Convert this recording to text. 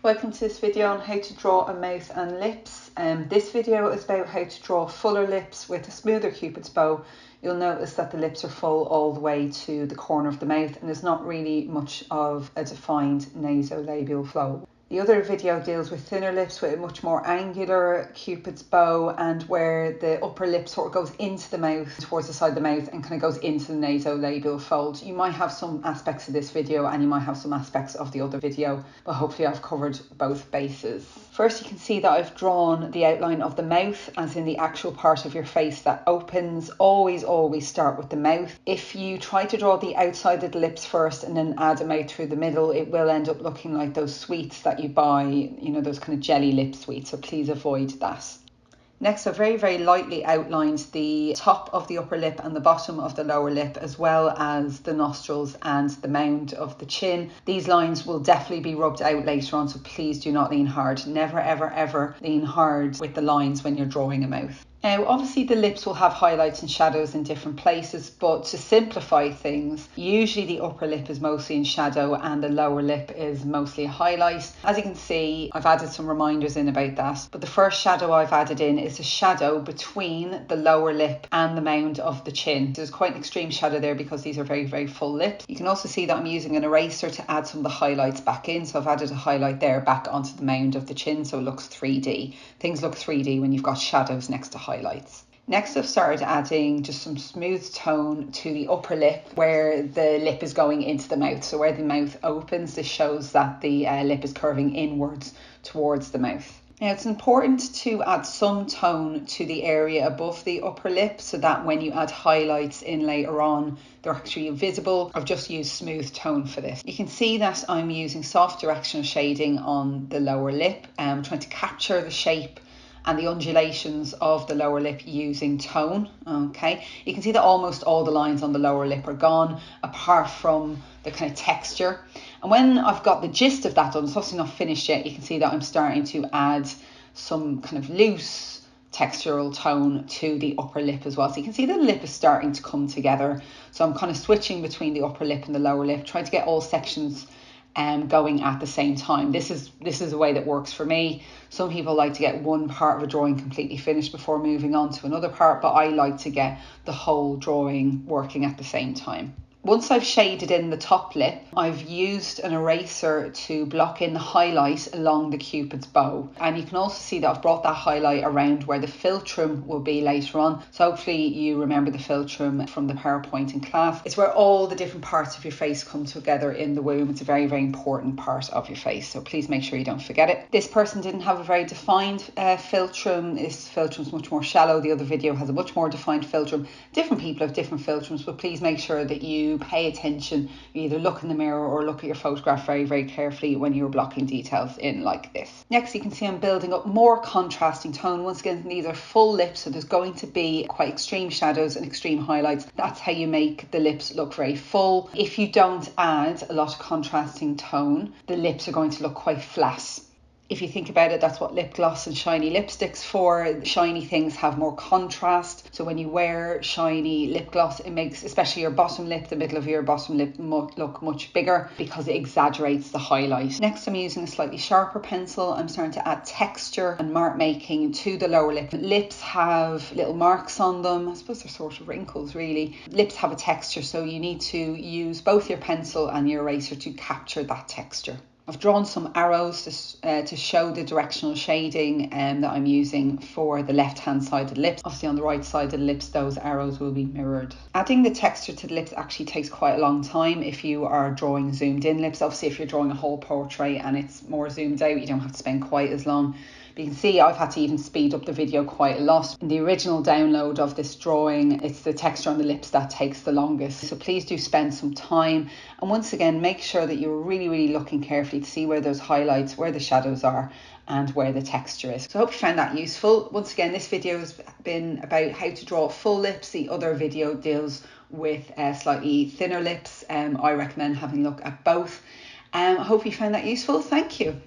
Welcome to this video on how to draw a mouth and lips. This video is about how to draw fuller lips with a smoother Cupid's bow. You'll notice that the lips are full all the way to the corner of the mouth and there's not really much of a defined nasolabial flow. The other video deals with thinner lips with a much more angular Cupid's bow and where the upper lip sort of goes into the mouth, towards the side of the mouth, and kind of goes into the nasolabial fold. You might have some aspects of this video and you might have some aspects of the other video, but hopefully I've covered both bases. First, you can see that I've drawn the outline of the mouth, as in the actual part of your face that opens. Always start with the mouth. If you try to draw the outside of the lips first and then add a mouth through the middle, it will end up looking like those sweets that you buy, you know, those kind of jelly lip sweets, so please avoid that. Next, I've very lightly outlined the top of the upper lip and the bottom of the lower lip, as well as the nostrils and the mound of the chin. These lines will definitely be rubbed out later on, so please do not lean hard. Never ever lean hard with the lines when you're drawing a mouth. Now, obviously the lips will have highlights and shadows in different places, but to simplify things, usually the upper lip is mostly in shadow and the lower lip is mostly a highlight. As you can see, I've added some reminders in about that, but the first shadow I've added in is a shadow between the lower lip and the mound of the chin. There's quite an extreme shadow there because these are very full lips. You can also see that I'm using an eraser to add some of the highlights back in, so I've added a highlight there back onto the mound of the chin, so it looks 3D. Things look 3D when you've got shadows next to highlights. Next, I've started adding just some smooth tone to the upper lip where the lip is going into the mouth. So where the mouth opens, this shows that the lip is curving inwards towards the mouth. Now, it's important to add some tone to the area above the upper lip so that when you add highlights in later on, they're actually visible. I've just used smooth tone for this. You can see that I'm using soft directional shading on the lower lip. I'm trying to capture the shape and the undulations of the lower lip using tone. Okay, you can see that almost all the lines on the lower lip are gone, apart from the kind of texture. And when I've got the gist of that done, it's obviously not finished yet, you can see that I'm starting to add some kind of loose textural tone to the upper lip as well. So you can see the lip is starting to come together. So I'm kind of switching between the upper lip and the lower lip, trying to get all sections going at the same time. This is a way that works for me. Some people like to get one part of a drawing completely finished before moving on to another part, but I like to get the whole drawing working at the same time. Once I've shaded in the top lip, I've used an eraser to block in the highlight along the Cupid's bow. And you can also see that I've brought that highlight around where the philtrum will be later on. So hopefully you remember the philtrum from the PowerPoint in class. It's where all the different parts of your face come together in the womb. It's a very important part of your face, so please make sure you don't forget it. This person didn't have a very defined philtrum. This philtrum is much more shallow. The other video has a much more defined philtrum. Different people have different philtrums, but please make sure that you pay attention. You either look in the mirror or look at your photograph very carefully when you're blocking details in like this. Next, you can see I'm building up more contrasting tone. Once again, these are full lips, so there's going to be quite extreme shadows and extreme highlights. That's how you make the lips look very full. If you don't add a lot of contrasting tone, the lips are going to look quite flat. If you think about it, that's what lip gloss and shiny lipsticks for. Shiny things have more contrast. So when you wear shiny lip gloss, it makes especially your bottom lip, the middle of your bottom lip, look much bigger because it exaggerates the highlight. Next, I'm using a slightly sharper pencil. I'm starting to add texture and mark making to the lower lip. Lips have little marks on them. I suppose they're sort of wrinkles, really. Lips have a texture, so you need to use both your pencil and your eraser to capture that texture. I've drawn some arrows to show the directional shading that I'm using for the left hand side of the lips. Obviously on the right side of the lips, those arrows will be mirrored. Adding the texture to the lips actually takes quite a long time if you are drawing zoomed in lips. Obviously if you're drawing a whole portrait and it's more zoomed out, you don't have to spend quite as long. But you can see I've had to even speed up the video quite a lot. In the original download of this drawing, it's the texture on the lips that takes the longest. So please do spend some time. And once again, make sure that you're really looking carefully to see where those highlights, where the shadows are, and where the texture is. So I hope you found that useful. Once again, this video has been about how to draw full lips. The other video deals with slightly thinner lips. I recommend having a look at both. I hope you found that useful. Thank you.